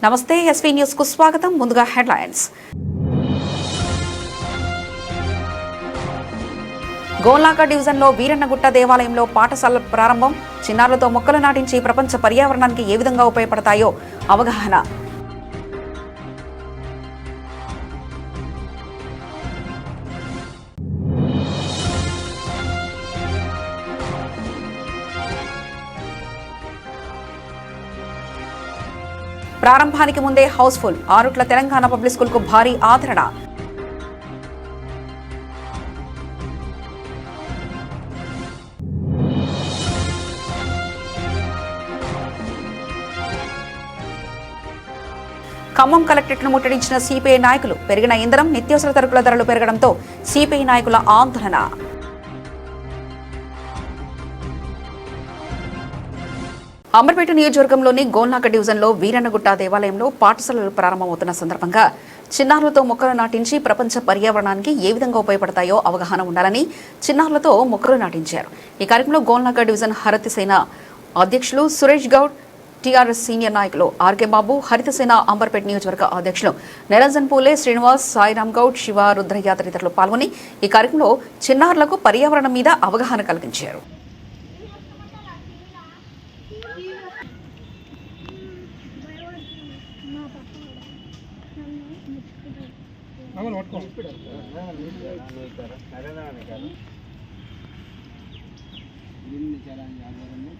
నమస్తే SV news కు స్వాగతం. ముందుగా హెడ్లైన్స్. గోల్నాక డివిజన్లో వీరన్నగుట్ట దేవాలయంలో పాఠశాల ప్రారంభం. చిన్నారులతో మొక్కలు నాటించి ప్రపంచ పర్యావరణానికి ఏ విధంగా ఉపయోగపడతాయో అవగాహన. ప్రారంభానికి ముందే houseful. Arutla Telangana public school కు భారీ ఆదరణ. ఖమ్మం కలెక్టరేట్ ను ముట్టడించిన సిపిఐ నాయకులు. పెరిగిన ఇంధనం, నిత్యావసర సరుకుల ధరలు పెరగడంతో సిపిఐ నాయకుల ఆందోళన. అమర్పేట నియోజకవర్గంలోని గోల్నాక డివిజన్లో వీరన్నగుట్ట దేవాలయంలో పాఠశాలలు ప్రారంభమవుతున్న సందర్భంగా చిన్నారులతో మొక్కలు నాటించి ప్రపంచ పర్యావరణానికి ఏ విధంగా ఉపయోగపడతాయో అవగాహన ఉండాలని చిన్నారులతో మొక్కలు నాటించారు. ఈ కార్యక్రమంలో గోల్నాక డివిజన్ హరితసేన అధ్యక్షులు సురేష్ గౌడ్, టీఆర్ఎస్ సీనియర్ నాయకులు ఆర్కే బాబు, హరితసేన అంబర్పేట నియోజకవర్గ అధ్యక్షులు నిరంజన్ పూలే, శ్రీనివాస్, సాయిరామ్ గౌడ్, శివ, రుద్రయ్య తదితరులు పాల్గొని ఈ కార్యక్రమంలో చిన్నారులకు పర్యావరణం మీద అవగాహన కలిగించారు.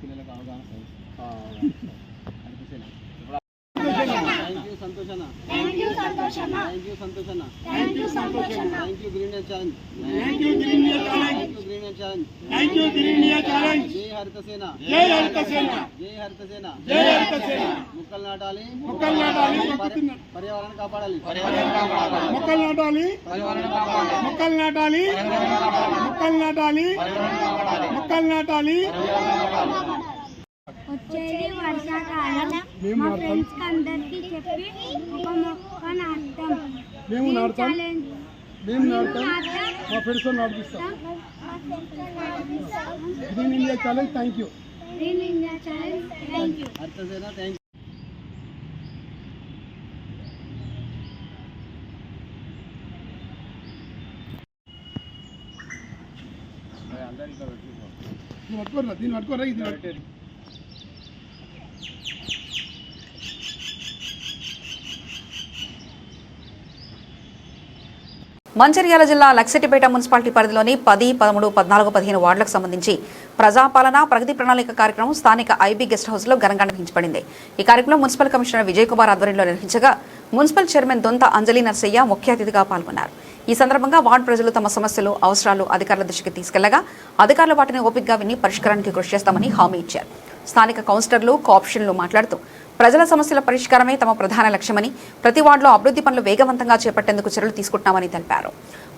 పిల్లలకు అవగాహన సంతోషన థ్యాంక్ యూ సంతోషన థ్యాంక్ యూ సంతోషన థ్యాంక్ యూ సంతోషన thank you green challenge thank you green challenge thank you green challenge జై హరితసేన జై హరితసేన జై హరితసేన జై హరితసేన మొక్కలు నాటాలి పర్యావరణాన్ని కాపాడాలి మొక్కలు నాటాలి మొక్కలు నాటాలి మొక్కలు నాటాలి మొక్కలు నాటాలి. వచ్చేది వర్షాకాలం. మా ఫ్రెండ్స్ అందరికి చెప్పి ఒక మొక్క నాటుతాం. మేము నాటుతాం మా ఫ్రెండ్స్ నడిపిస్తాం. Green India challenge. Thank you green India challenge. Thank you హరితసేన. Thank you. దీన్ని పట్టుకోరా ఇది పట్టే. మంచిర్యాల జిల్లా లక్సెట్టిపేట మున్సిపాలిటీ పరిధిలోని 10, 13, 14, 15 వార్డులకు సంబంధించి ప్రజాపాలన ప్రగతి ప్రణాళిక కార్యక్రమం స్థానిక ఐబీ గెస్ట్ హౌస్ లో ఘనంగా నిర్వహించబడింది. ఈ కార్యక్రమంలో మున్సిపల్ కమిషనర్ విజయ్ కుమార్ ఆధ్వర్యంలో నిర్వహించగా మున్సిపల్ చైర్మన్ దొంత అంజలి నర్సయ్య ముఖ్య అతిథిగా పాల్గొన్నారు. ఈ సందర్భంగా వార్డు ప్రజలు తమ సమస్యలు, అవసరాలు అధికారుల దృష్టికి తీసుకెళ్లగా అధికారులు వాటిని ఓపికగా విని పరిష్కారానికి కృషి చేస్తామని హామీ ఇచ్చారు. స్థానిక కౌన్సిలర్లు, కోఆప్షన్లు మాట్లాడుతూ ప్రజల సమస్యల పరిష్కారమే తమ ప్రధాన లక్ష్యమని, ప్రతి వార్డులో అభివృద్ధి పనులు వేగవంతంగా చేపట్టేందుకు చర్యలు తీసుకుంటున్నామని తెలిపారు.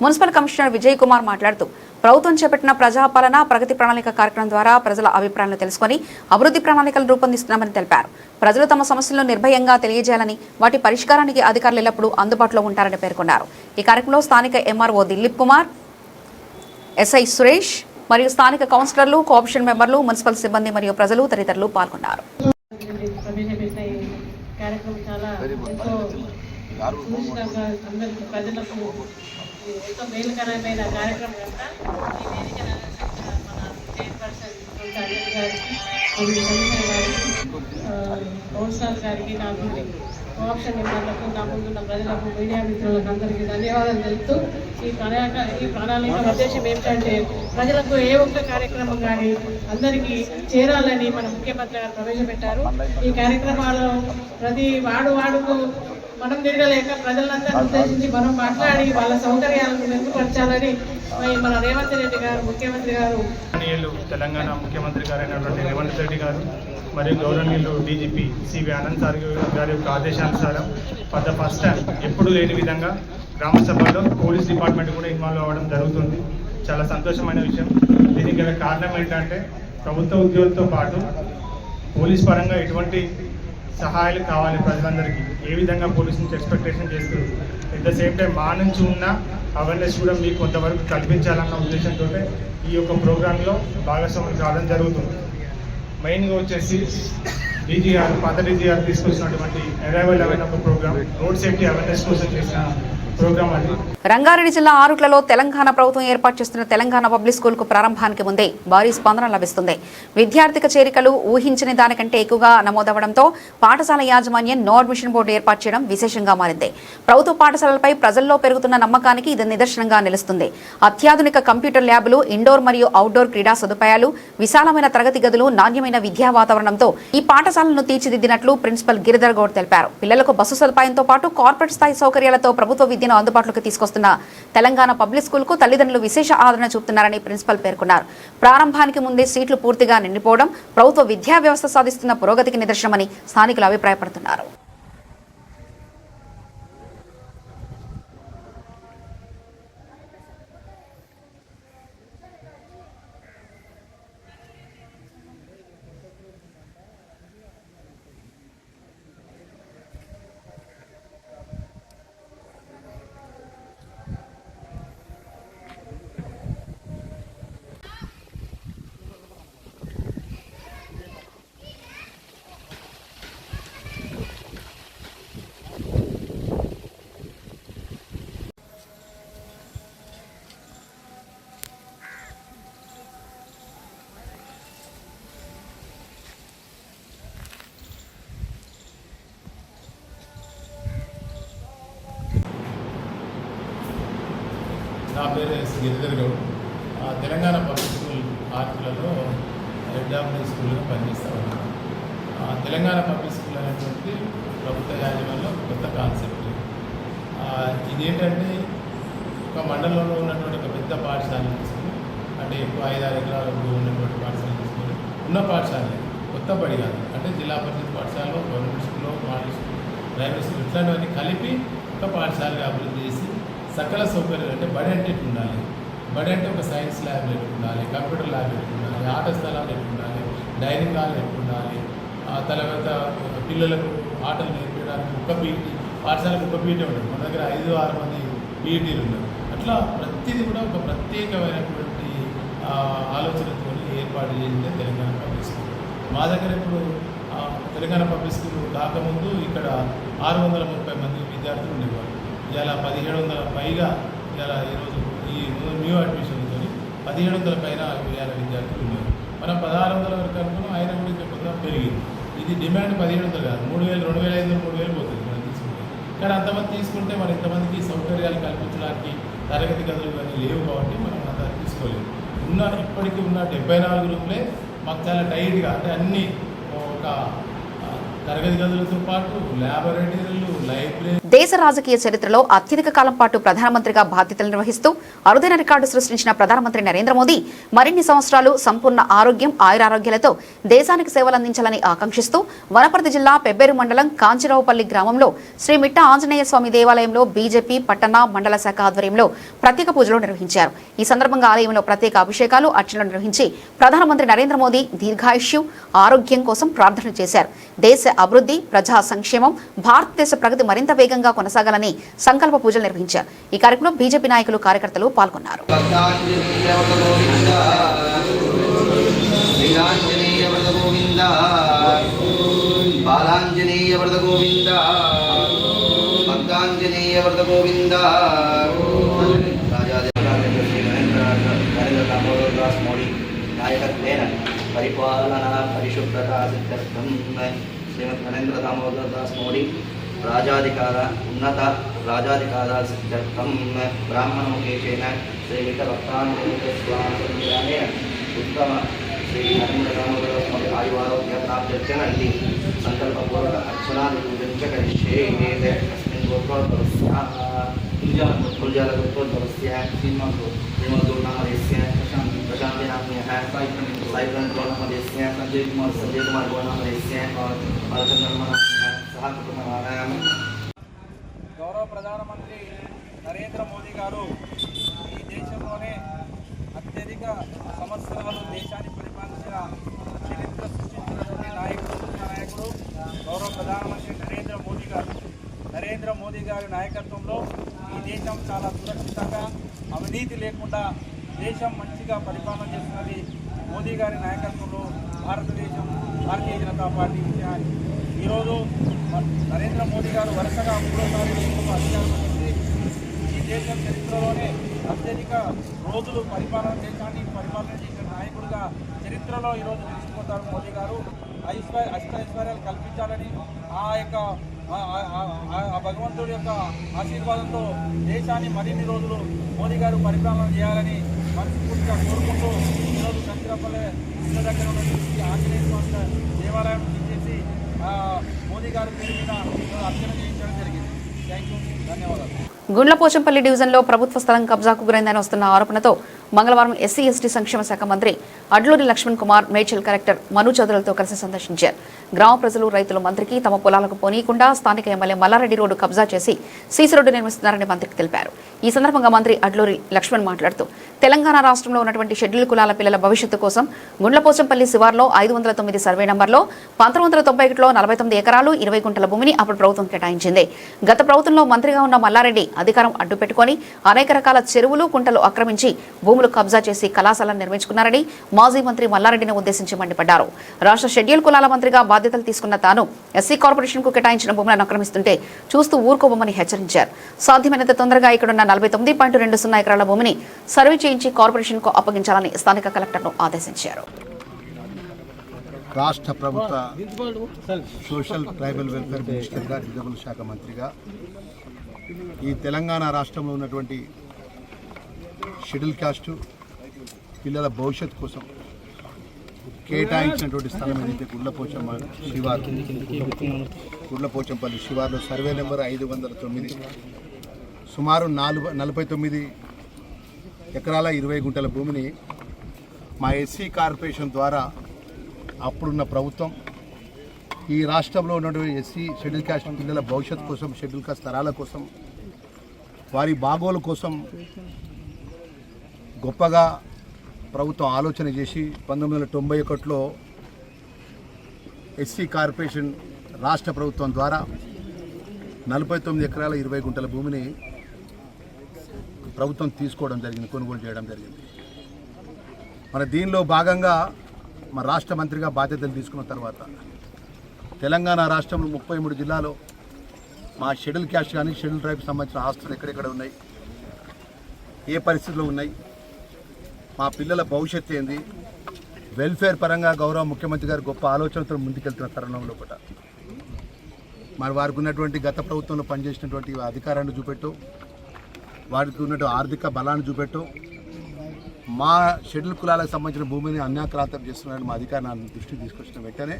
మున్సిపల్ కమిషనర్ విజయ్ కుమార్ మాట్లాడుతూ ప్రభుత్వం చేపట్టిన ప్రజాపాలన ప్రగతి ప్రణాళిక కార్యక్రమం ద్వారా ప్రజల అభిప్రాయాలను తెలుసుకుని అభివృద్ధి ప్రణాళికలు రూపొందిస్తున్నామని తెలిపారు. ప్రజలు తమ సమస్యలను నిర్భయంగా తెలియజేయాలని, వాటి పరిష్కారానికి అధికారులు ఎల్లప్పుడూ అందుబాటులో ఉంటారని పేర్కొన్నారు. ఈ కార్యక్రమంలో స్థానిక ఎంఆర్ఓ దిలీప్ కుమార్, ఎస్ఐ సురేష్ మరియు స్థానిక కౌన్సిలర్లు, కోఆప్షన్ మెంబర్లు, మున్సిపల్ సిబ్బంది మరియు ప్రజలు తదితరులు పాల్గొన్నారు. కార్యక్రమం చాలా ఎంతో సూచనగా అందరికీ ప్రజలకు ఎంతో మేలుకరమైన కార్యక్రమం కనుక ఈ వేదిక మన చైర్పర్సన్ అనిల్ గారికి, కమిషనర్ గారికి, కౌన్సిలర్ గారికి, నాకు కోఆప్షన్ మెంబర్లకు, నా ముందున్న ప్రజలకు, మీడియా మిత్రులకు అందరికీ ధన్యవాదాలు తెలుపుతూ ఈ ప్రణాళిక ఉద్దేశం ఏమిటంటే ప్రజలకు ఏ ఒక్క కార్యక్రమం కానీ అందరికీ చేరాలని మన ముఖ్యమంత్రి గారు ప్రవేశపెట్టారు. ఈ కార్యక్రమాలు ప్రతి వాడుకు మనం తిరగలేక ప్రజలందరినీ ఉద్దేశించి మనం మాట్లాడి వాళ్ళ సౌకర్యాలను మెరుగుపరచాలని మన రేవంత్ రెడ్డి గారు, ముఖ్యమంత్రి గారు, తెలంగాణ ముఖ్యమంత్రి గారు అయినటువంటి రేవంత్ రెడ్డి గారు మరియు గౌరవనీయులు డీజీపీ సివి ఆనంద్ సార్ గారి యొక్క ఆదేశానుసారం ఫర్ ద ఫస్ట్ టైం ఎప్పుడు లేని విధంగా గ్రామ సభల్లో పోలీస్ డిపార్ట్మెంట్ కూడా ఇన్వాల్వ్ అవ్వడం జరుగుతుంది. చాలా సంతోషమైన విషయం. దీనికి గల కారణం ఏంటంటే ప్రభుత్వ ఉద్యోగులతో పాటు పోలీస్ పరంగా ఎటువంటి సహాయాలు కావాలి ప్రజలందరికీ, ఏ విధంగా పోలీస్ నుంచి ఎక్స్పెక్టేషన్ చేస్తుంది, ఎట్ ద సేమ్ టైం మా నుంచి ఉన్న అవేర్నెస్ కూడా మీకు కొంతవరకు కల్పించాలన్న ఉద్దేశంతో ఈ యొక్క ప్రోగ్రాంలో భాగస్వాములు కావడం జరుగుతుంది. మెయిన్గా వచ్చేసి డీజీ గారు పాత డీజీ గారు తీసుకొచ్చినటువంటి arrival awareness programme, road safety awareness కోసం చేసిన ప్రోగ్రామ్ అది. రంగారెడ్డి జిల్లా ఆరుట్లలో తెలంగాణ ప్రభుత్వం ఏర్పాటు చేస్తున్న తెలంగాణ పబ్లిక్ స్కూల్ కు ప్రారంభానికి ముందే భారీ స్పందన లభిస్తుంది. విద్యార్థిక చేరికలు ఊహించని దానికంటే ఎక్కువగా నమోదవడంతో పాఠశాల యాజమాన్యం నో అడ్మిషన్ బోర్డు ఏర్పాటు చేయడం విశేషంగా మారింది. ప్రభుత్వ పాఠశాలలపై ప్రజల్లో పెరుగుతున్న నమ్మకానికి ఇది నిదర్శనంగా నిలుస్తుంది. అత్యాధునిక కంప్యూటర్ ల్యాబ్లు, ఇండోర్ మరియు అవుట్డోర్ క్రీడా సదుపాయాలు, విశాలమైన తరగతి గదులు, నాణ్యమైన విద్యా వాతావరణంతో ఈ పాఠశాలను తీర్చిదిద్దినట్లు ప్రిన్సిపల్ గిరిధర్ గౌడ్ తెలిపారు. పిల్లలకు బస్సు సదుపాయంతో పాటు కార్పొరేట్ స్థాయి సౌకర్యాలతో ప్రభుత్వ విద్యను అందుబాటులోకి తీసుకొస్తున్న తెలంగాణ పబ్లిక్ స్కూల్ కు తల్లిదండ్రులు విశేష ఆదరణ చూపుతున్నారని ప్రిన్సిపల్ పేర్కొన్నారు. ప్రారంభానికి ముందే సీట్లు పూర్తిగా నిండిపోవడం ప్రభుత్వ విద్యా వ్యవస్థ సాధిస్తున్న పురోగతికి నిదర్శనమని స్థానికులు అభిప్రాయపడుతున్నారు. నా పేరు S Giridhar Goud. Telangana public school ఆర్ట్లలో హెడ్ ఆఫ్ ది స్కూల్గా పనిచేస్తూ ఉన్నాను. తెలంగాణ పబ్లిక్ స్కూల్ అనేటువంటి ప్రభుత్వ యాజమాన్యంలో కొత్త కాన్సెప్ట్. ఇదేంటంటే ఒక మండలంలో ఉన్నటువంటి ఒక పెద్ద పాఠశాలను తీసుకుని, అంటే ఎక్కువ 5-6 ఎకరాల ఉన్నటువంటి పాఠశాలను తీసుకుని ఉన్న పాఠశాలని కొత్త బడి కాదు, అంటే జిల్లా పరిషత్ పాఠశాలలో, గవర్నమెంట్ స్కూల్లో, మోడల్ స్కూల్, ప్రైవేట్ స్కూల్ ఇట్లాంటివన్నీ కలిపి ఒక పాఠశాలగా అభివృద్ధి చేసి సకల సౌకర్యాలు, అంటే బడి అంటే ఎట్లా ఉండాలి, బడి అంటే ఒక సైన్స్ ల్యాబ్ ఎట్లా ఉండాలి, కంప్యూటర్ ల్యాబ్ ఎట్లా ఉండాలి, ఆట స్థలాలు ఎట్లా ఉండాలి, డైనింగ్ హాల్ ఎట్లా ఉండాలి, తర్వాత పిల్లలకు ఆటలు నేర్పించడానికి ఒక పీటీ, పాఠశాలకు ఒక పీటీ ఉంటుంది. మన దగ్గర 5-6 మంది పీఈటీలు ఉన్నారు. అట్లా ప్రతిదీ కూడా ఒక ప్రత్యేకమైనటువంటి ఆలోచనతో ఏర్పాటు చేసిందే తెలంగాణ పబ్లిక్ స్కూల్. మా దగ్గర ఇప్పుడు తెలంగాణ పబ్లిక్ స్కూల్ కాకముందు ఇక్కడ 630 మంది విద్యార్థులు ఉండేవారు. ఇలా 1700 పైగా ఇలా ఈరోజు ఈ న్యూ అడ్మిషన్తో 1700 పైన ఇవాళ విద్యార్థులు ఉన్నారు. మనం 1600 వరకు అనుకున్నాం, ఆయన కూడా ఇంకా కొంత పెరిగింది. ఇది డిమాండ్ 1700 కాదు, 3000, 2500, 3000 పోతుంది మనం తీసుకుంటే. కానీ అంతమంది తీసుకుంటే మరి ఇంతమందికి సౌకర్యాలు కల్పించడానికి తరగతి గదులు కానీ లేవు కాబట్టి మనం అంత తీసుకోలేము. ఇప్పటికీ ఉన్న 74 రూమ్లే మాకు చాలా టైట్గా, అంటే అన్నీ ఒక తరగతి గదులతో పాటు ల్యాబొరేటరీలు, లైబ్రరీ. దేశ రాజకీయ చరిత్రలో అత్యధిక కాలం పాటు ప్రధానమంత్రిగా బాధ్యతలు నిర్వహిస్తూ అరుదైన రికార్డు సృష్టించిన ప్రధానమంత్రి నరేంద్ర మోదీ మరిన్ని సంవత్సరాలు సంపూర్ణ ఆరోగ్యం, ఆయురారోగ్యాలతో దేశానికి సేవలు అందించాలని ఆకాంక్షిస్తూ వనపర్తి జిల్లా పెబ్బేరు మండలం కాంచిరావుపల్లి గ్రామంలో శ్రీ మిట్ట ఆంజనేయ స్వామి దేవాలయంలో బీజేపీ పట్టణ మండల శాఖ ఆధ్వర్యంలో ప్రత్యేక పూజలు నిర్వహించారు. ఈ సందర్భంగా ఆలయంలో ప్రత్యేక అభిషేకాలు, అర్చనలు నిర్వహించి ప్రధానమంత్రి నరేంద్ర మోదీ దీర్ఘాయుష్యు, ఆరోగ్యం కోసం ప్రార్థన చేశారు. దేశ అభివృద్ధి, ప్రజా సంక్షేమం, భారతదేశ ప్రగతి మరింత వేగంగా కొనసాగాలని సంకల్ప పూజలు నిర్వహించారు. ఈ కార్యక్రమంలో బీజేపీ నాయకులు, కార్యకర్తలు పాల్గొన్నారు. పరిపాలన పరిశుభ్రత సిద్ధార్థం శ్రీమద్ నరేంద్ర దామోదర్ దాస్ మోడీ రాజాధికార ఉన్నత రాజాధికార సిద్ధార్థం బ్రాహ్మణముఖేషేణ శ్రీమిత భక్తాంజనేయ ఉత్తమ శ్రీ నరేంద్ర దామోదర్ దాస్ మోడీ ఆయువారోగ్య ప్రాప్త్యర్చన ఇది సంకల్పపూర్వక అర్చనాది పూజంచ కరిష్యే తస్మిన్ గోత్రోద్భవస్య కుల్జాలగోత్రోద్భవస్య శ్రీమద్గురునామదేస్య ప్రశాంతి నామ్యః సాయి ప్రణామదేస్య సంజయ్ కుమార్ గోనామదేస్య గౌరవ ప్రధానమంత్రి నరేంద్ర మోదీ గారు ఈ దేశంలోనే అత్యధిక సంవత్సరాలు దేశాన్ని పరిపాలించిన చరిత్ర సృష్టించినటువంటి నాయకుడు గౌరవ ప్రధానమంత్రి నరేంద్ర మోదీ గారి నాయకత్వంలో ఈ దేశం చాలా సురక్షితంగా, అవినీతి లేకుండా దేశం మంచిగా పరిపాలన చేస్తున్నది. మోదీ గారి నాయకత్వంలో భారతదేశం భారతీయ జనతా పార్టీ విజయాన్ని. ఈరోజు నరేంద్ర మోదీ గారు వరుసగా 3వ సారి అధికారంలోకి వచ్చి ఈ దేశం చరిత్రలోనే అత్యధిక రోజులు దేశాన్ని పరిపాలన చేసిన నాయకుడిగా చరిత్రలో ఈరోజు నిలిచిపోతారు మోదీ గారు. అష్టైశ్వర్యాలు కల్పించాలని ఆ భగవంతుడి యొక్క ఆశీర్వాదంతో దేశాన్ని మరిన్ని రోజులు మోదీ గారు పరిపాలన చేయాలని మనస్ఫూర్తిగా కోరుకుంటూ ఈరోజు కంచిరాపల్లె ఇళ్ళ దగ్గర ఉన్నటువంటి ఆంజనేయ స్వామి దేవాలయం చేసి మోదీ గారి పేరు మీద అర్చన చేయించడం జరిగింది. థ్యాంక్ యూ, ధన్యవాదాలు. గుండ్లపోచంపల్లి డివిజన్లో ప్రభుత్వ స్థలం కబ్జాకు గురైందని వస్తున్న ఆరోపణతో మంగళవారం ఎస్సీ ఎస్టీ సంక్షేమ శాఖ మంత్రి అడ్లూరి లక్ష్మణ్ కుమార్ మేడ్చల్ కలెక్టర్ మను చౌదరులతో కలిసి సందర్శించారు. గ్రామ ప్రజలు రైతులు మంత్రికి తమ పొలాలకు పోనీయకుండా స్థానిక ఎమ్మెల్యే మల్లారెడ్డి రోడ్డు కబ్జా చేసి సీసీ రోడ్డు నిర్మిస్తున్నారని మంత్రికి తెలిపారు. ఈ సందర్భంగా మంత్రి అడ్లూరి లక్ష్మణ్ మాట్లాడుతూ తెలంగాణ రాష్ట్రంలో ఉన్నటువంటి షెడ్యూల్ కులాల పిల్లల భవిష్యత్తు కోసం గుండ్లపోచంపల్లి శివార్లో 509 సర్వే నంబర్లో 1991లో 49 ఎకరాలు 20 గుంటల భూమిని అప్పుడు ప్రభుత్వం కేటాయించింది. గత ప్రభుత్వంలో మంత్రిగా ఉన్న మల్లారెడ్డి అధికారం అడ్డు పెట్టుకుని అనేక రకాల చెరువులు కుంటలు ఆక్రమించి భూములు కబ్జా చేసి కళాశాలను నిర్మించుకున్నారని మాజీ మంత్రి మల్లారెడ్డిని ఉద్దేశించి మండిపడ్డారు. రాష్ట్ర షెడ్యూల్ కులాల మంత్రిగా బాధ్యతలు తీసుకున్న తాను ఎస్సీ కార్పొరేషన్ కు కేటాయించిన భూములను ఆక్రమిస్తుంటే చూస్తూ ఊరుకోబోమని హెచ్చరించారు. సాధ్యమైనంత తొందరగా ఇక్కడున్న 49.20 ఎకరాల భూమిని సర్వే చేయించి కార్పొరేషన్ కు అప్పగించాలని స్థానిక కలెక్టర్ను ఆదేశించారు. రాష్ట్ర ప్రభుత్వ సోషల్ ట్రైబల్ వెల్ఫేర్ మినిస్టర్గా రిజర్వుల శాఖ మంత్రిగా ఈ తెలంగాణ రాష్ట్రంలో ఉన్నటువంటి షెడ్యూల్ కాస్ట్ పిల్లల భవిష్యత్తు కోసం కేటాయించినటువంటి స్థలం ఏదైతే గుండ్లపోచంపల్లి శివార్లో సర్వే నెంబర్ 509 సుమారు 49 ఎకరాల 20 గుంటల భూమిని మా ఎస్సీ కార్పొరేషన్ ద్వారా అప్పుడున్న ప్రభుత్వం ఈ రాష్ట్రంలో ఉన్నటువంటి ఎస్సీ షెడ్యూల్ కాస్ట్ పిల్లల భవిష్యత్తు కోసం, షెడ్యూల్ కాస్ట్ తరాల కోసం, వారి బాగోలు కోసం గొప్పగా ప్రభుత్వం ఆలోచన చేసి 1991లో ఎస్సీ కార్పొరేషన్ రాష్ట్ర ప్రభుత్వం ద్వారా 49 ఎకరాల 20 గుంటల భూమిని ప్రభుత్వం తీసుకోవడం జరిగింది, కొనుగోలు చేయడం జరిగింది. మరి దీనిలో భాగంగా మా రాష్ట్ర మంత్రిగా బాధ్యతలు తీసుకున్న తర్వాత తెలంగాణ రాష్ట్రంలో 33 జిల్లాలో మా షెడ్యూల్ క్యాస్ట్ కానీ షెడ్యూల్ ట్రైబ్కి సంబంధించిన ఆస్తులు ఎక్కడెక్కడ ఉన్నాయి, ఏ పరిస్థితుల్లో ఉన్నాయి, మా పిల్లల భవిష్యత్తు ఏంది, వెల్ఫేర్ పరంగా గౌరవ ముఖ్యమంత్రి గారు గొప్ప ఆలోచనతో ముందుకెళ్తున్న తరుణంలో కూడా మరి వారికి ఉన్నటువంటి గత ప్రభుత్వంలో పనిచేసినటువంటి అధికారాన్ని చూపెట్టు, వారికి ఉన్నటువంటి ఆర్థిక బలాన్ని చూపెట్టు మా షెడ్యూల్ కులాలకు సంబంధించిన భూమిని అన్యాక్రాంతం చేస్తున్నారని మా అధికారాన్ని దృష్టికి తీసుకొచ్చిన వెంటనే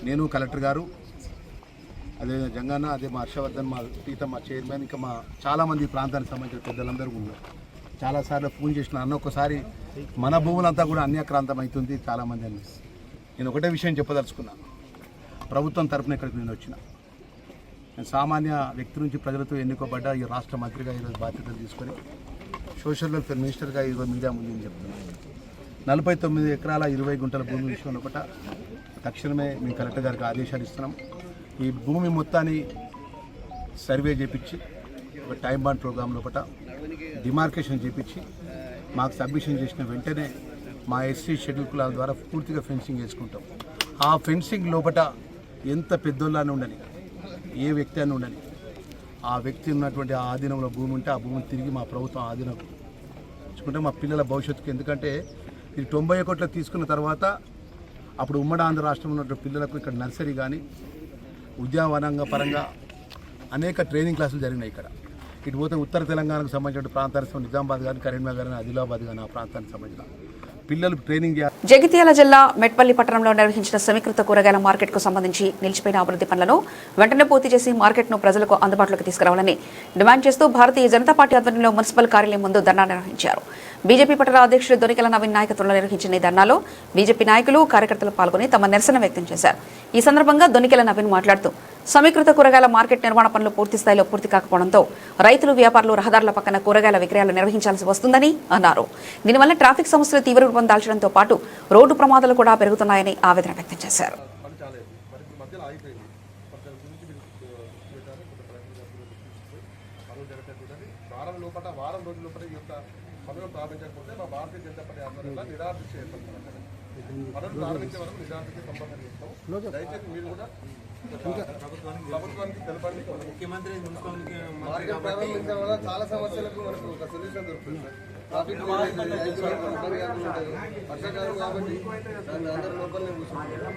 నేను, కలెక్టర్ గారు, అదే జంగన్న, అదే మా హర్షవర్ధన్, మా ప్రీతం, మా చైర్మన్, ఇంకా మా చాలామంది ప్రాంతానికి సంబంధించిన పెద్దలందరూ ఉన్నారు. చాలాసార్లు ఫోన్ చేసిన అన్న ఒక్కసారి మన భూములంతా కూడా అన్యాక్రాంతం అవుతుంది చాలామంది అని. నేను ఒకటే విషయం చెప్పదలుచుకున్నా, ప్రభుత్వం తరఫున ఇక్కడికి నేను వచ్చిన, నేను సామాన్య వ్యక్తి నుంచి ప్రజలతో ఎన్నుకోబడ్డ ఈ రాష్ట్ర మంత్రిగా ఈరోజు బాధ్యతలు తీసుకొని సోషల్ వెల్ఫేర్ మినిస్టర్గా ఈరోజు మీడియా ముందు నేను చెప్తున్నాను. 49 ఎకరాల 20 గుంటల భూమి విషయంలో ఒకట తక్షణమే మేము కలెక్టర్ గారికి ఆదేశాలు ఇస్తున్నాం. ఈ భూమి మొత్తాన్ని సర్వే చేయించి ఒక టైం బాండ్ ప్రోగ్రాంలో ఒకట డిమార్కేషన్ చేయించి మాకు సబ్మిషన్ చేసిన వెంటనే మా ఎస్సీ షెడ్యూల్ కులాల ద్వారా పూర్తిగా ఫెన్సింగ్ చేసుకుంటాం. ఆ ఫెన్సింగ్ లోపల ఎంత పెద్దోళ్ళని ఉండని, ఏ వ్యక్తి అని ఉండని, ఆ వ్యక్తి ఉన్నటువంటి ఆ ఆధీనంలో భూమి ఉంటే ఆ భూమిని తిరిగి మా ప్రభుత్వం ఆధీనం ఇచ్చుకుంటే మా పిల్లల భవిష్యత్తుకు. ఎందుకంటే ఇది 91లో తీసుకున్న తర్వాత అప్పుడు ఉమ్మడి ఆంధ్ర రాష్ట్రంలో ఉన్నటువంటి పిల్లలకు ఇక్కడ నర్సరీ కానీ ఉద్యానవనంగా పరంగా అనేక ట్రైనింగ్ క్లాసులు జరిగినాయి. ఇక్కడ ఇటు పోతే ఉత్తర తెలంగాణకు సంబంధించిన ప్రాంతానికి నిజామాబాద్ కానీ, కరీంనగర్ కానీ, ఆదిలాబాద్ కానీ ఆ ప్రాంతానికి సంబంధించిన పిల్లలు ట్రైనింగ్. జగిత్యాల జిల్లా మెట్పల్లి పట్టణంలో నిర్వహించిన సమీకృత కూరగాయల మార్కెట్ కు సంబంధించి నిలిచిపోయిన అభివృద్ధి పనులను వెంటనే పూర్తి చేసి మార్కెట్ ను ప్రజలకు అందుబాటులోకి తీసుకురావాలని డిమాండ్ చేస్తూ భారతీయ జనతా పార్టీ ఆధ్వర్యంలో మున్సిపల్ కార్యాలయం ముందు ధర్నా నిర్వహించారు. బీజేపీ పట్టణ అధ్యక్షుడు దొనికెల నవీన్ నాయకత్వంలో నిర్వహించిన ఈ ధర్నాలో బీజేపీ నాయకులు, కార్యకర్తలు పాల్గొని తమ నిరసన వ్యక్తం చేశారు. ఈ సందర్భంగా దొనికెల నవీన్ మాట్లాడుతూ సమీకృత కూరగాయల మార్కెట్ నిర్మాణ పనులు పూర్తి స్థాయిలో పూర్తి కాకపోవడంతో రైతులు, వ్యాపారులు రహదారుల పక్కన కూరగాయల విక్రయాలు నిర్వహించాల్సి వస్తుందని అన్నారు. దీనివల్ల ట్రాఫిక్ సమస్యలు తీవ్ర రూపం దాల్చడంతో పాటు రోడ్డు ప్రమాదాలు కూడా పెరుగుతున్నాయని ఆవేదన వ్యక్తం చేశారు. పనులు ప్రారంభించే వరకు నిజానికి సంబంధం చేస్తాం. దయచేసి మీరు కూడా ప్రభుత్వానికి తెలపండి. ముఖ్యమంత్రి మార్కెట్ ప్రారంభించడం వల్ల చాలా సమస్యలకు మనకు ఒక సొల్యూషన్ దొరుకుతుంది సార్. ట్రాఫిక్ వర్షాకాలం కాబట్టి దాన్ని అందరూ లోపలనే కూర్చుంటారు.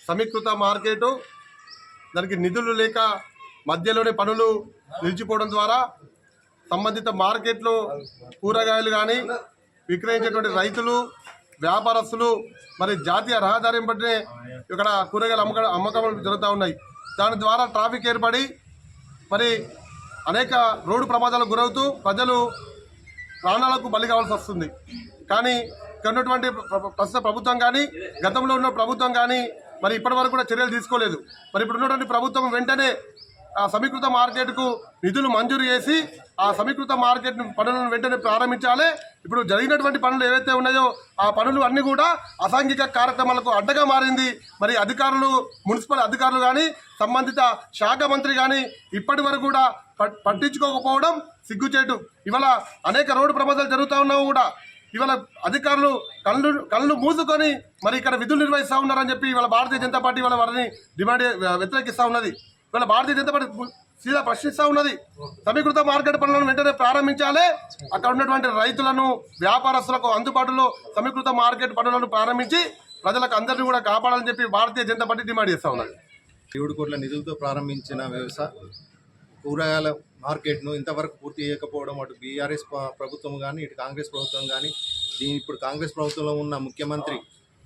సమీకృత మార్కెట్ దానికి నిధులు లేక మధ్యలోనే పనులు నిలిచిపోవడం ద్వారా సంబంధిత మార్కెట్లో కూరగాయలు కానీ విక్రయించేటువంటి రైతులు వ్యాపారస్తులు మరి జాతీయ రహదారి బట్టే ఇక్కడ కూరగాయల అమ్మకాలు జరుగుతూ ఉన్నాయి. దాని ద్వారా ట్రాఫిక్ ఏర్పడి మరి అనేక రోడ్డు ప్రమాదాలకు గురవుతూ ప్రజలు ప్రాణాలకు బలి కావాల్సి వస్తుంది. కానీ ఇక్కడ ఉన్నటువంటి ప్రస్తుత ప్రభుత్వం కానీ గతంలో ఉన్న ప్రభుత్వం కానీ మరి ఇప్పటి వరకు కూడా చర్యలు తీసుకోలేదు. మరి ఇప్పుడు ఉన్నటువంటి ప్రభుత్వం వెంటనే ఆ సమీకృత మార్కెట్కు నిధులు మంజూరు చేసి ఆ సమీకృత మార్కెట్ పనులను వెంటనే ప్రారంభించాలి. ఇప్పుడు జరిగినటువంటి పనులు ఏవైతే ఉన్నాయో ఆ పనులు అన్నీ కూడా అసాంఘిక కార్యక్రమాలకు అడ్డగా మారింది. మరి అధికారులు, మున్సిపల్ అధికారులు కానీ సంబంధిత శాఖ మంత్రి కానీ ఇప్పటి వరకు కూడా పట్టించుకోకపోవడం సిగ్గుచేటు. ఇవాళ అనేక రోడ్డు ప్రమాదాలు జరుగుతూ ఉన్నావు కూడా ఇవాళ అధికారులు కళ్ళు మూసుకొని మరి ఇక్కడ విధులు నిర్వహిస్తూ ఉన్నారని చెప్పి ఇవాళ భారతీయ జనతా పార్టీ వాళ్ళ వారిని డిమాండ్ వ్యతిరేకిస్తూ ఉన్నది. ఇవాళ భారతీయ జనతా పార్టీ సీదా ప్రశ్నిస్తూ ఉన్నది. సమీకృత మార్కెట్ పనులను వెంటనే ప్రారంభించాలి. అక్కడ ఉన్నటువంటి రైతులను, వ్యాపారస్తులకు అందుబాటులో సమీకృత మార్కెట్ పనులను ప్రారంభించి ప్రజలకు అందరినీ కూడా కాపాడాలని చెప్పి భారతీయ జనతా పార్టీ డిమాండ్ చేస్తూ ఉన్నది. 7 కోట్ల నిధులతో ప్రారంభించిన వ్యవసాయ కూరగాయల మార్కెట్ను ఇంతవరకు పూర్తి చేయకపోవడం అటు బీఆర్ఎస్ ప్రభుత్వం కానీ ఇటు కాంగ్రెస్ ప్రభుత్వం కానీ ఇప్పుడు కాంగ్రెస్ ప్రభుత్వంలో ఉన్న ముఖ్యమంత్రి,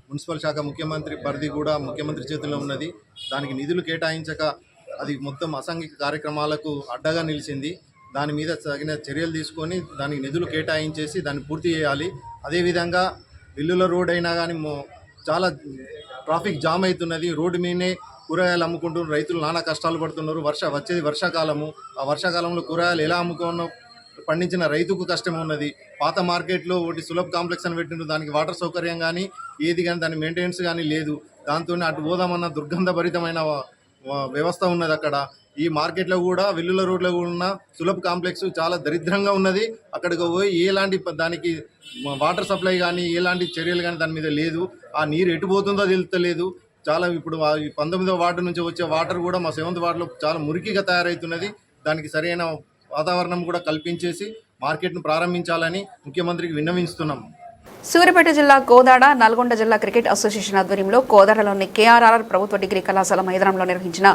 మున్సిపల్ శాఖ ముఖ్యమంత్రి పరిధి కూడా ముఖ్యమంత్రి చేతుల్లో ఉన్నది. దానికి నిధులు కేటాయించక అది మొత్తం అసాంఘిక కార్యక్రమాలకు అడ్డగా నిలిచింది. దాని మీద తగిన చర్యలు తీసుకొని దానికి నిధులు కేటాయించేసి దాన్ని పూర్తి చేయాలి. అదేవిధంగా బిల్లుల రోడ్ అయినా కానీ చాలా ట్రాఫిక్ జామ్ అవుతున్నది. రోడ్డు మీదనే కూరగాయలు అమ్ముకుంటున్న రైతులు నానా కష్టాలు పడుతున్నారు. వచ్చేది వర్షాకాలము. ఆ వర్షాకాలంలో కూరగాయలు ఎలా అమ్ముకున్న పండించిన రైతుకు కష్టం ఉన్నది. పాత మార్కెట్లో ఒకటి సులభ్ కాంప్లెక్స్ అని పెట్టిన దానికి వాటర్ సౌకర్యం కానీ ఏది కానీ దాని మెయింటెనెన్స్ కానీ లేదు. దాంతో అటు పోదామన్న దుర్గంధభరితమైన వ్యవస్థ ఉన్నది అక్కడ. ఈ మార్కెట్లో కూడా వెల్లుల రోడ్లో ఉన్న సులభ్ కాంప్లెక్స్ చాలా దరిద్రంగా ఉన్నది. అక్కడికి పోయి ఎలాంటి దానికి వాటర్ సప్లై కానీ ఎలాంటి చర్యలు కానీ దాని మీద లేదు. ఆ నీరు ఎటు పోతుందో తెలుస్తలేదు. చాలా ఇప్పుడు 19వ వార్డు నుంచి వచ్చే వాటర్ కూడా మా 7th వార్డులో చాలా మురికిగా తయారవుతున్నది. దానికి సరైన వాతావరణం కూడా కల్పించేసి మార్కెట్ను ప్రారంభించాలని ముఖ్యమంత్రికి విన్నవిస్తున్నాం. సూర్యాపేట జిల్లా కోదాడ, నల్గొండ జిల్లా క్రికెట్ అసోసియేషన్ ఆధ్వర్యంలో కోదాడలోని కేఆర్ఆర్ ప్రభుత్వ డిగ్రీ కళాశాల మైదానంలో నిర్వహించిన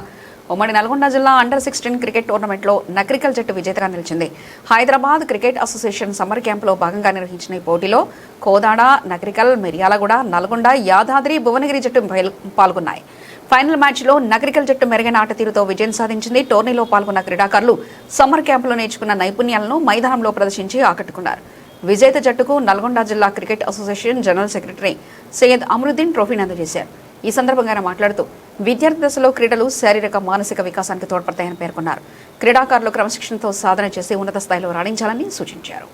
ఉమ్మడి నల్గొండ జిల్లా అండర్-16 క్రికెట్ టోర్నమెంట్లో నక్రికల్ జట్టు విజేతగా నిలిచింది. హైదరాబాద్ క్రికెట్ అసోసియేషన్ సమ్మర్ క్యాంపులో భాగంగా నిర్వహించిన ఈ పోటీలో కోదాడ, నక్రికల్, మిర్యాలగూడ, నల్గొండ, యాదాద్రి, భువనగిరి జట్టు పాల్గొన్నాయి. ఫైనల్ మ్యాచ్లో నక్రికల్ జట్టు మెరుగైన ఆట తీరుతో విజయం సాధించింది. టోర్నీలో పాల్గొన్న క్రీడాకారులు సమ్మర్ క్యాంపులో నేర్చుకున్న నైపుణ్యాలను మైదానంలో ప్రదర్శించి ఆకట్టుకున్నారు. విజేత జట్టుకు నల్గొండ జిల్లా cricket association general secretary Syed Amaruddin ట్రోఫీని అందజేశారు. ఈ సందర్భంగా ఆయన మాట్లాడుతూ విద్యార్థి దశలో క్రీడలు శారీరక, మానసిక వికాసానికి తోడ్పడతాయని పేర్కొన్నారు. క్రీడాకారులు క్రమశిక్షణతో సాధన చేసి ఉన్నత స్థాయిలో రాణించాలని సూచించారు.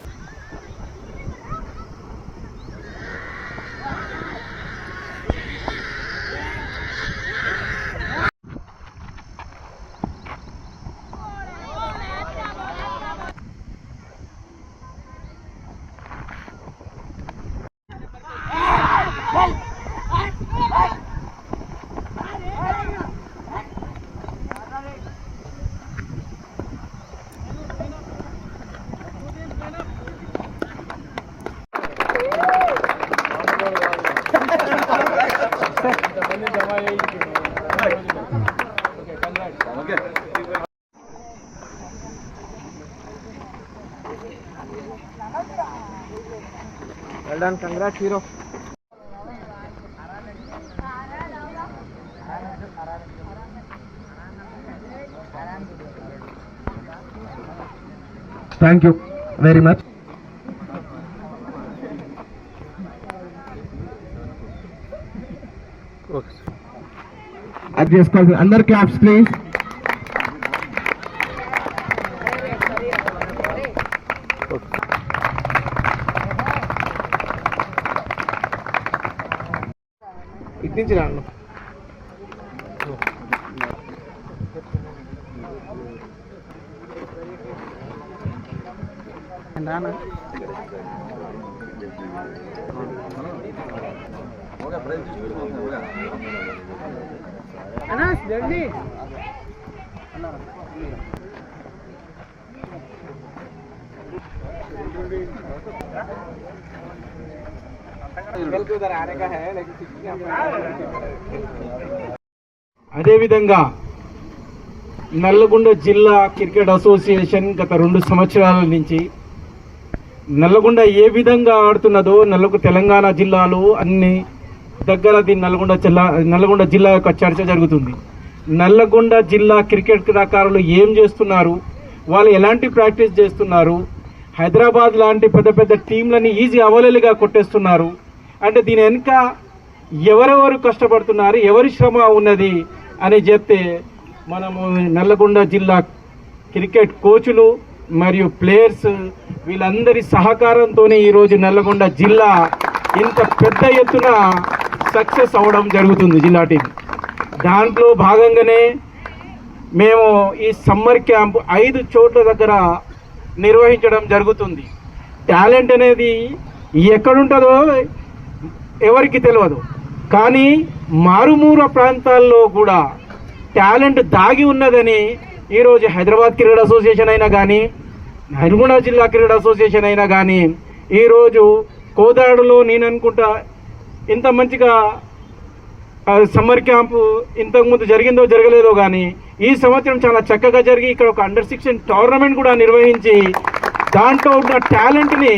జమ okay well done congrats hero thank you very much. అది చేసుకోవాల్సింది అందరు క్లాప్స్ ప్లీజ్. ఇటు నుంచి రాను రానా అన్నా జల్దీ అదేవిధంగా నల్లగొండ జిల్లా క్రికెట్ అసోసియేషన్ గత 2 సంవత్సరాల నుంచి నల్లగొండ ఏ విధంగా ఆడుతున్నదో తెలంగాణ జిల్లాలో అన్ని దగ్గర దీని నల్లగొండ జిల్లా యొక్క చర్చ జరుగుతుంది. నల్లగొండ జిల్లా క్రికెట్ క్రీడాకారులు ఏం చేస్తున్నారు, వాళ్ళు ఎలాంటి ప్రాక్టీస్ చేస్తున్నారు, హైదరాబాద్ లాంటి పెద్ద పెద్ద టీంలని ఈజీ అవలేలుగా కొట్టేస్తున్నారు అంటే దీని వెనుక ఎవరెవరు కష్టపడుతున్నారు, ఎవరి శ్రమ ఉన్నది అని చెప్తే మనము నల్లగొండ జిల్లా క్రికెట్ కోచ్లు మరియు ప్లేయర్స్ వీళ్ళందరి సహకారంతోనే ఈరోజు నల్లగొండ జిల్లా ఇంత పెద్ద ఎత్తున సక్సెస్ అవ్వడం జరుగుతుంది జిల్లా టీం. దాంట్లో భాగంగానే మేము ఈ సమ్మర్ క్యాంప్ 5 చోట్ల దగ్గర నిర్వహించడం జరుగుతుంది. టాలెంట్ అనేది ఎక్కడుంటుందో ఎవరికి తెలియదు, కానీ మారుమూల ప్రాంతాల్లో కూడా టాలెంట్ దాగి ఉన్నదని ఈరోజు హైదరాబాద్ క్రికెట్ అసోసియేషన్ అయినా కానీ, నల్గొండ జిల్లా క్రికెట్ అసోసియేషన్ అయినా కానీ, ఈరోజు కోదాడలో నేను అనుకుంటా ఇంత మంచిగా సమ్మర్ క్యాంపు ఇంతకుముందు జరిగిందో జరగలేదో కానీ ఈ సంవత్సరం చాలా చక్కగా జరిగి ఇక్కడ ఒక అండర్-16 టోర్నమెంట్ కూడా నిర్వహించి దాంట్లో ఉన్న టాలెంట్ని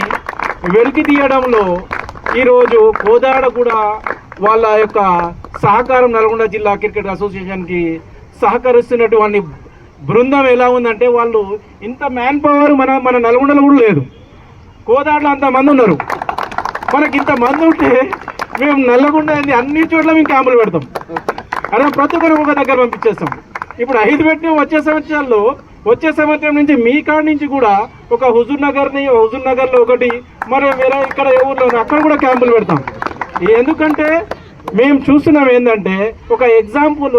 వెలికి తీయడంలో ఈరోజు కోదాడ కూడా వాళ్ళ యొక్క సహకారం నల్గొండ జిల్లా క్రికెట్ అసోసియేషన్కి సహకరిస్తున్నటువంటి బృందం ఎలా ఉందంటే వాళ్ళు ఇంత మ్యాన్ పవర్ మన నల్గొండలో కూడా లేదు. కోదాడలో అంతమంది ఉన్నారు, మనకి ఇంతమంది ఉంటే మేము నల్లగొండ అన్ని చోట్ల మేము క్యాంపులు పెడతాం. అలా ప్రతి ఒక్కరు ఒక దగ్గర పంపించేస్తాం. ఇప్పుడు 5 పెట్టిన వచ్చే సంవత్సరం నుంచి మీ కాడ నుంచి కూడా ఒక హుజూర్ నగర్లో ఒకటి, మరి వేరే ఇక్కడ ఊర్లో అక్కడ కూడా క్యాంపులు పెడతాం. ఎందుకంటే మేము చూస్తున్నాం ఏంటంటే ఒక ఎగ్జాంపుల్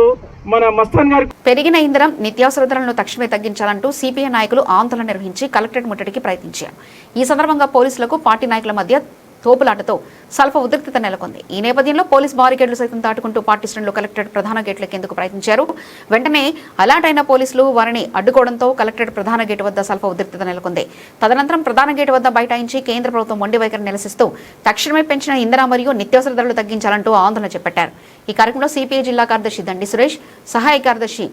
మన మస్తాన్ గారి పెరిగిన ఇంధనం నిత్యావసర ధరలను తక్షణమే తగ్గించాలంటూ సిపిఐ నాయకులు ఆందోళన నిర్వహించి కలెక్టరేట్ ముట్టడికి ప్రయత్నించారు. ఈ సందర్భంగా పోలీసులకు పార్టీ నాయకుల మధ్య తోపులాటతో స్వల్ప ఉద్రిక్తత నెలకొంది. ఈ నేపథ్యంలో పోలీస్ బారికేడ్లు సైతం దాటుకుంటూ పార్టీ శ్రేణులు కలెక్టరేట్ ప్రధాన గేట్లెక్కేందుకు ప్రయత్నించారు. వెంటనే అలర్ట్ అయిన పోలీసులు వారిని అడ్డుకోవడంతో కలెక్టరేట్ ప్రధాన గేటు వద్ద స్వల్ప ఉద్రిక్తత నెలకొంది. తదనంతరం ప్రధాన గేటు వద్ద బైఠాయించి కేంద్ర ప్రభుత్వం మొండి వైఖరి నిరసిస్తూ తక్షణమే పెంచిన ఇంధన మరియు నిత్యావసర ధరలు తగ్గించాలంటూ ఆందోళన చేపట్టారు. ఈ కార్యక్రమంలో సిపిఐ జిల్లా కార్యదర్శి దండి సురేష్, సహాయ కార్యదర్శి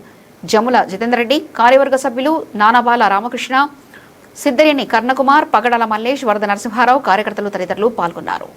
జముల జితేందర్ రెడ్డి, కార్యవర్గ సభ్యులు నానాబాల రామకృష్ణ, సిద్దిరేని కర్ణకుమార్, పగడాల మల్లేష్, వరద నరసింహారావు, కార్యకర్తలు తదితరులు పాల్గొన్నారు.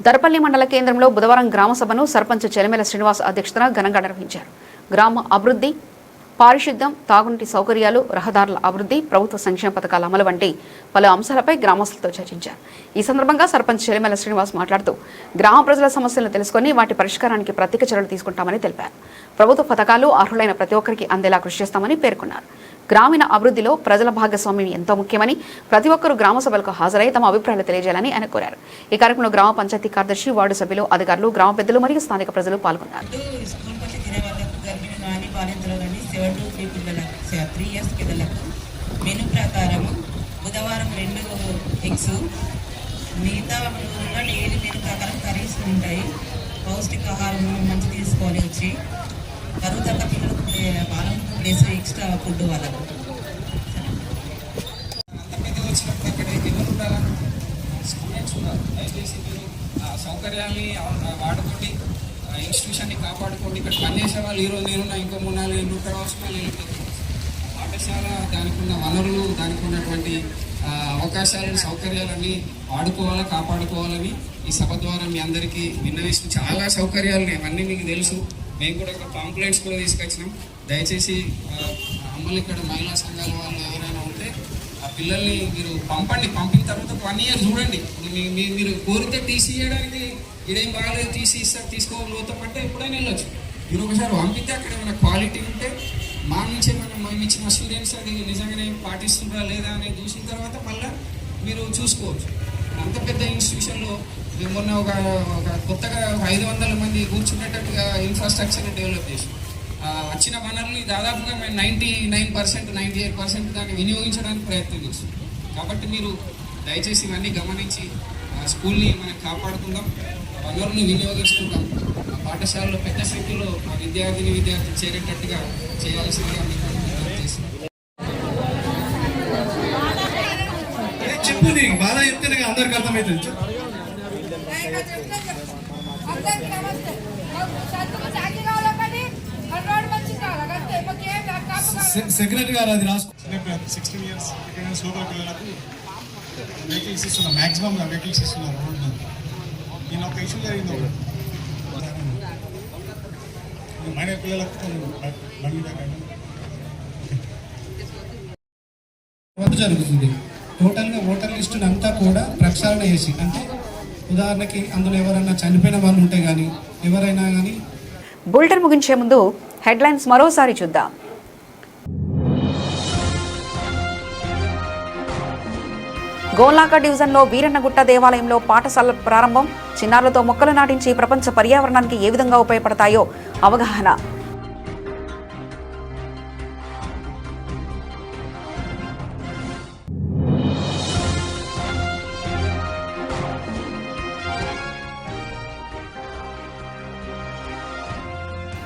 దర్పల్లి మండల కేంద్రంలో బుధవారం గ్రామ సభను సర్పంచ్ చెలిమెల శ్రీనివాస్ అధ్యక్షతన ఘనంగా నిర్వహించారు. గ్రామ అభివృద్ధి, పారిశుద్ధ్యం, తాగునీటి సౌకర్యాలు, రహదారుల అభివృద్ధి, ప్రభుత్వ సంక్షేమ పథకాల అమలు వంటి పలు అంశాలపై గ్రామస్తులతో చర్చించారు. ఈ సందర్భంగా సర్పంచ్ చెలిమెల శ్రీనివాస్ మాట్లాడుతూ గ్రామ ప్రజల సమస్యలను తెలుసుకుని వాటి పరిష్కారానికి ప్రత్యేక చర్యలు తీసుకుంటామని తెలిపారు. ప్రభుత్వ పథకాలు అర్హులైన ప్రతి ఒక్కరికి అందేలా కృషి చేస్తామని పేర్కొన్నారు. గ్రామీణ అభివృద్ధిలో ప్రజల భాగస్వామ్యం ఎంతో ముఖ్యమని, ప్రతి ఒక్కరూ గ్రామ సభలకు హాజరై తమ అభిప్రాయాలు తెలియజేయాలని ఆయన కోరారు. ఈ కార్యక్రమంలో గ్రామ పంచాయతీ కార్యదర్శి, వార్డు సభ్యులు, అధికారులు, గ్రామ పెద్దలు మరియు స్థానిక ప్రజలు పాల్గొన్నారు. 7 to 3 పిల్లలకు 3 years పిల్లలకు మెను ప్రకారము బుధవారం 2 ఎగ్స్, మిగతా డైలీ మెను ప్రకారం కర్రీస్ ఉంటాయి. పౌష్టికాహారం మంచి తీసుకొని వచ్చి బరువు తగ్గ పిల్లలకు వారం ప్లేస్ ఎక్స్ట్రా ఫుడ్ వాళ్ళకు స్టూడెంట్స్ ఉన్నారు. దయచేసి మీరు సౌకర్యాన్ని వాడుకోండి, ఇన్స్టిట్యూషన్ని కాపాడుకోండి. ఇక్కడ పనిచేసే వాళ్ళు ఈరోజు నేనున్నా, ఇంకో 3-4 ఏళ్ళు ఇక్కడ అవసరం లేదు. పాఠశాల దానికి ఉన్న వనరులు, దానికి ఉన్నటువంటి అవకాశాలను, సౌకర్యాలన్నీ వాడుకోవాలా, కాపాడుకోవాలని ఈ సభ ద్వారా మీ అందరికీ విన్నవిస్తూ, చాలా సౌకర్యాలు అవన్నీ మీకు తెలుసు. మేము కూడా ఇక్కడ పాంప్లెంట్స్ కూడా తీసుకొచ్చినాం. దయచేసి అమ్మలు ఇక్కడ మహిళా సంఘాల వాళ్ళు ఎవరైనా ఉంటే ఆ పిల్లల్ని మీరు పంపండి. పంపిన తర్వాత 1 year చూడండి. మీరు కోరితే టీసీ ఇవ్వడానికి ఇదేం బాగాలేదు, టీసీ ఇస్తారు, తీసుకోబోతాం అంటే ఎప్పుడైనా వెళ్ళొచ్చు. మీరు ఒకసారి పంపితే అక్కడ ఏమైనా క్వాలిటీ ఉంటే మా నుంచే మేము ఇచ్చిన స్టూడెంట్స్ అది నిజంగానే పాటిస్తున్నారా లేదా అనేది చూసిన తర్వాత మళ్ళీ మీరు చూసుకోవచ్చు. అంత పెద్ద ఇన్స్టిట్యూషన్లో మేము మొన్న ఒక కొత్తగా 500 మంది కూర్చునేటట్టుగా ఇన్ఫ్రాస్ట్రక్చర్ని డెవలప్ చేసి వచ్చిన వనరులు దాదాపుగా మేము 99%, 98% దాన్ని వినియోగించడానికి ప్రయత్నం చేస్తాం. కాబట్టి మీరు దయచేసి ఇవన్నీ గమనించి స్కూల్ని మనం కాపాడుకుందాం, వనరులను వినియోగించుకుందాం. పాఠశాలలో పెద్ద సంఖ్యలో విద్యార్థులు చేరేటట్టుగా చేయాల్సిందిగా చెప్పు. నీకు బాగా చెప్తే అందరికి అర్థమవుతుంది. సెక్రటరీ గారు అది రాసుకో. 16 years లోపల పిల్లలకు వెహికల్స్ ఇస్తున్నారు, మ్యాక్సిమం వెహికల్స్ ఇస్తున్నారు రోడ్ మీద. నేను ఒక ఇష్యూ జరిగింది, మైనర్ పిల్లలకు జరుగుతుంది. టోటల్గా ఓటర్ లిస్టుని అంతా కూడా ప్రక్షాళన చేసి, అంటే ఉదాహరణకి అందులో ఎవరైనా చనిపోయిన వాళ్ళు ఉంటే కానీ ఎవరైనా కానీ. బులెటిన్ ముగించే ముందు హెడ్లైన్స్ మరోసారి చూద్దాం. గోల్నాక డివిజన్లో వీరన్నగుట్ట దేవాలయంలో పాఠశాల ప్రారంభం. చిన్నారులతో మొక్కలు నాటించి ప్రపంచ పర్యావరణానికి ఏ విధంగా ఉపయోగపడతాయో అవగాహన.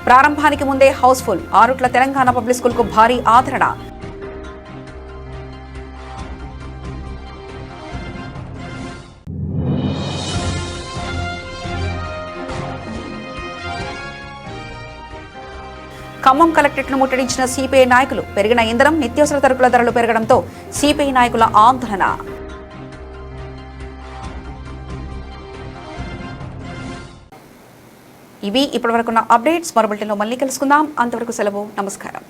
ప్రారంభానికి ముందే హౌస్ఫుల్. ఆరుట్ల తెలంగాణ పబ్లిక్ స్కూల్కు భారీ ఆదరణ. ఖమ్మం కలెక్టరేట్ను ముట్టడించిన సిపిఐ నాయకులు. పెరిగిన ఇంధనం, నిత్యావసర సరుకుల ధరలు పెరగడంతో సిపిఐ నాయకుల ఆందోళన. ఇవి ఇప్పటివరకున్న అప్డేట్స్. మరో బులెటిన్లో మళ్ళీ కలుసుకుందాం. అంతవరకు సెలవు. నమస్కారం.